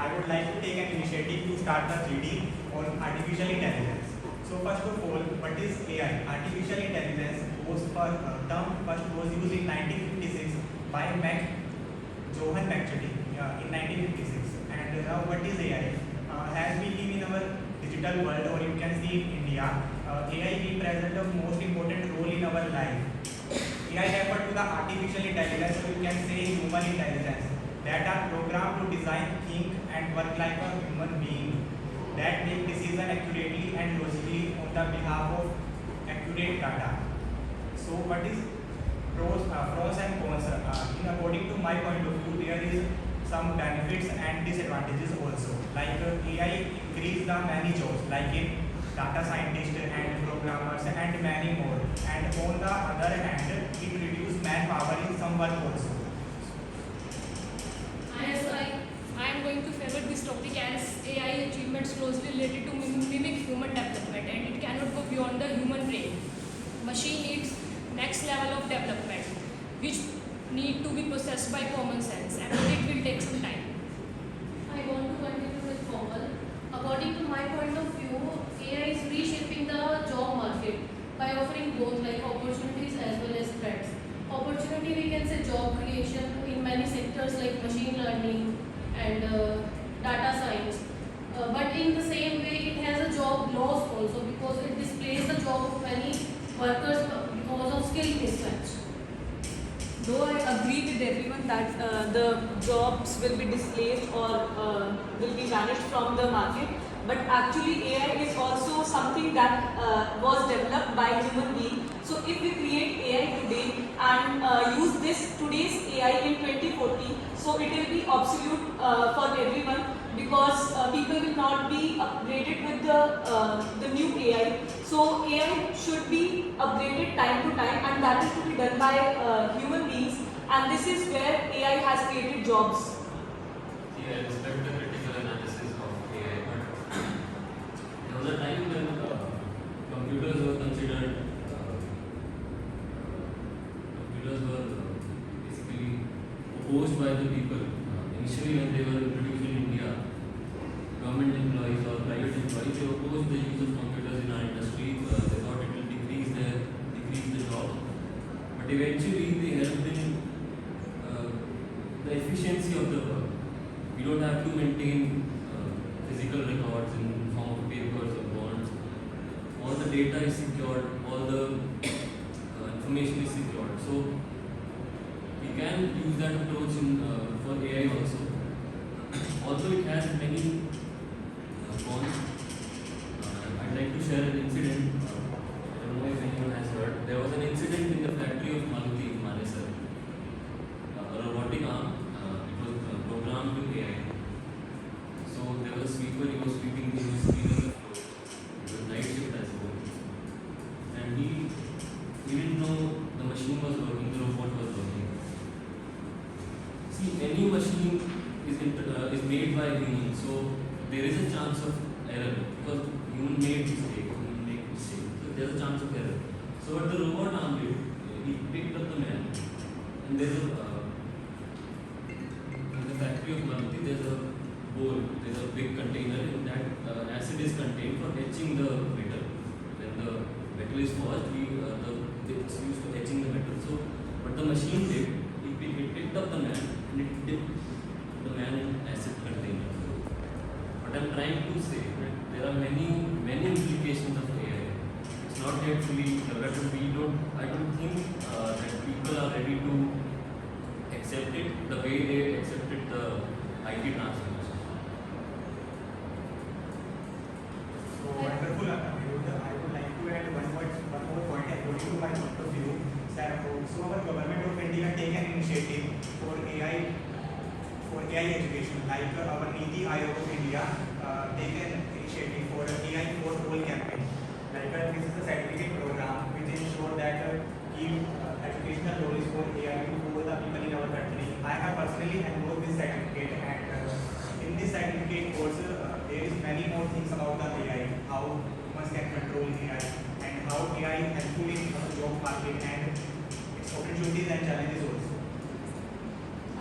I would like to take an initiative to start the reading on artificial intelligence. So first of all, what is AI? Artificial intelligence first was used in 1956 by Johann McCarthy in 1956. And now what is AI? As we live in our digital world, or you can see in India, AI will present the most important role in our life. AI refer to the artificial intelligence, or you can say human intelligence, that are programmed to design, think and work like a human being, that make decisions accurately and logically on the behalf of accurate data. So what is pros and cons? According to my point of view, there is some benefits and disadvantages also. Like AI increase the many jobs, like in data scientists and programmers and many more. And on the other hand, it reduce manpower in some work also. I am going to favor this topic as AI achievements closely related to mimic human development, and it cannot go beyond the human brain. Machine needs next level of development, which need to be processed by common sense, and it will take some time. I want to continue with Komal. According to my point of view, AI is reshaping the job market by offering both like opportunities as well as threats. Opportunity, we can say job creation in many sectors like machine learning and data science. But in the same way, it has a job loss also because it displays the job of many workers because of skill mismatch. Though I agree with everyone that the jobs will be displaced or will be vanished from the market, but actually AI is also something that was developed by human being. So if we create AI today and use this today's AI in 2040, so it will be obsolete for everyone because people will not be upgraded with the new AI. So AI should be upgraded time to time, and that is to be done by human beings. And this is where AI has created jobs. Yeah, I respect the critical analysis of AI, but there was a time when computers were considered basically opposed by the people. Initially, when they were introduced in India, government employees or private employees, they opposed the use of computers in our industry. They thought it will decrease the jobs. But eventually, they helped in the efficiency of the work. We don't have to maintain physical records in form of papers or bonds. All the data is secured, all the information is secured. So we can use that approach for AI also. Also, it has many cons. I'd like to share an incident. I don't know if anyone has heard. There was an incident in the factory of Maruti in Manesar. A robotic arm. It was programmed with AI. So there was a sweeper. He was sweeping the floor. It was night shift as well. And he didn't know the machine was working. The robot was working. See, any machine is made by humans, so there is a chance of error because human make mistake, so there's a chance of error. So what the robot arm did, he picked up the man, and there's in the factory of Maruti, there's a bowl, there's a big container in that acid is contained for etching the metal. When the metal is forged, it's used for etching the metal. So what the machine did, it picked up the man and it dipped the man in acid container. What I'm trying to say that there are many implications of AI. It's not yet fully developed. I don't think that people are ready to accept it the way they accepted the IT transformation. So wonderful. I would like to add one more point according to my point of view. That so our government of India take an initiative for AI education, like our Niti Aayog of India take an initiative for AI for all campaign. Like this is a certificate program which ensure that give educational knowledge for AI to all the people in our country. I have personally enrolled this certificate, and in this certificate course there is many more things about the AI, how humans can control AI, and how AI helpful in the job market and its opportunities and challenges also.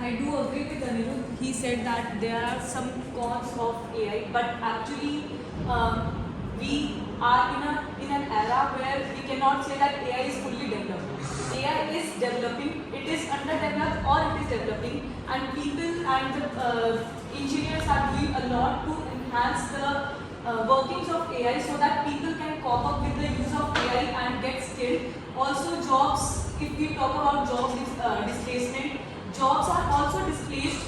I do agree with Anirudh. He said that there are some cons of AI, but actually we are in an era where we cannot say that AI is fully developed. AI is developing, it is underdeveloped or it is developing, and people and the engineers are doing a lot to enhance the workings of AI so that people can cope up with the use of AI and get skilled. Also jobs, if we talk about job displacement, jobs are also displaced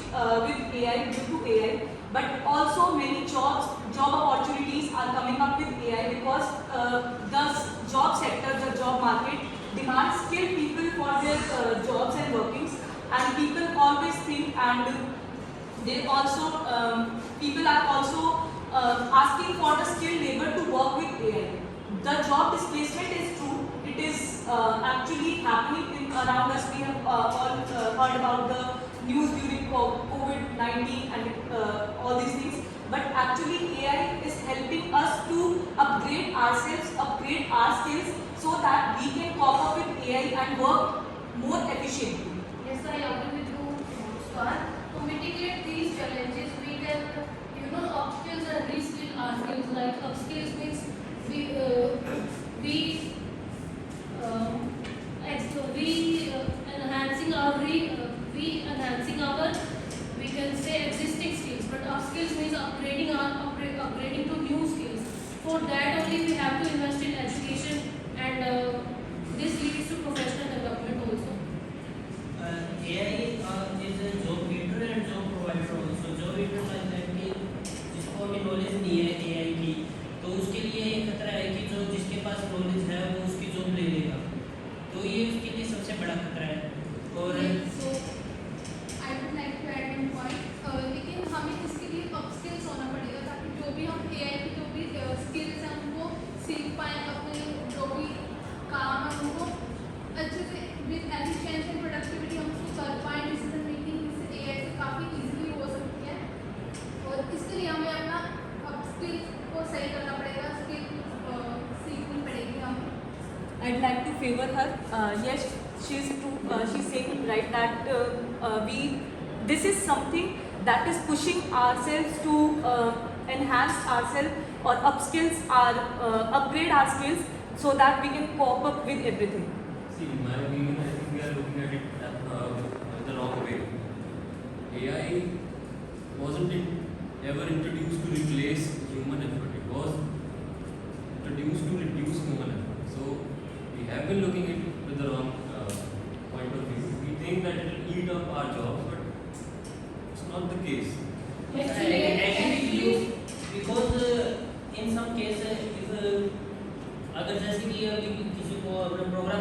with AI due to AI, but also many job opportunities are coming up with AI because the job sector, the job market demands skilled people for their jobs and workings, and people always think, and they also people are also asking for the skilled labor to work with AI. The job displacement is true. It is actually happening around us. We have all heard about the news during COVID-19 and all these things. But actually AI is helping us to upgrade ourselves, upgrade our skills so that we can cope up with AI and work more efficiently. Yes, I agree with you, Muskan. To mitigate these challenges, we can, upskills and reskill our skills. Like upskills means enhancing our we can say existing skills. But upskills means upgrading to new skills. For that only we have to invest in education, and this leads to professional development also. AI is a job creator and job provider also. Job creator like that कि जिसको अभी knowledge नहीं है AI की, तो उसके लिए ये खतरा है कि जो जिसके पास नॉलेज है वो उसकी जॉब ले लेगा, तो ये उसके लिए सबसे बड़ा खतरा है. और So, I would like to add one point. लेकिन हमें इसके लिए upskills होना पड़ेगा ताकि जो भी हम AI की जो भी skills हैं उनको सीख पाएँ, अपने जो भी काम है उनको अच्छे से with efficiency and productivity हम उसको कर पाएँ. Decision making इससे AI से काफ़ी easily हो सकती है, और इसके लिए हमें अपना upskills को सही करना पड़ेगा, skill सीखनी पड़ेगी हमें. I'd like to favor her. Yes, she's true. She's saying right that this is something that is pushing ourselves to enhance ourselves or upgrade our skills so that we can cope up with everything. See, in my opinion, I think we are looking at it the wrong way. AI wasn't ever introduced to replace human effort. It was introduced to reduce human effort. So we have been looking at it with the wrong point of view. We think that it will eat up our jobs, but it's not the case. I agree with you because in some cases if अगर जैसे कि अभी किसी को अपना programme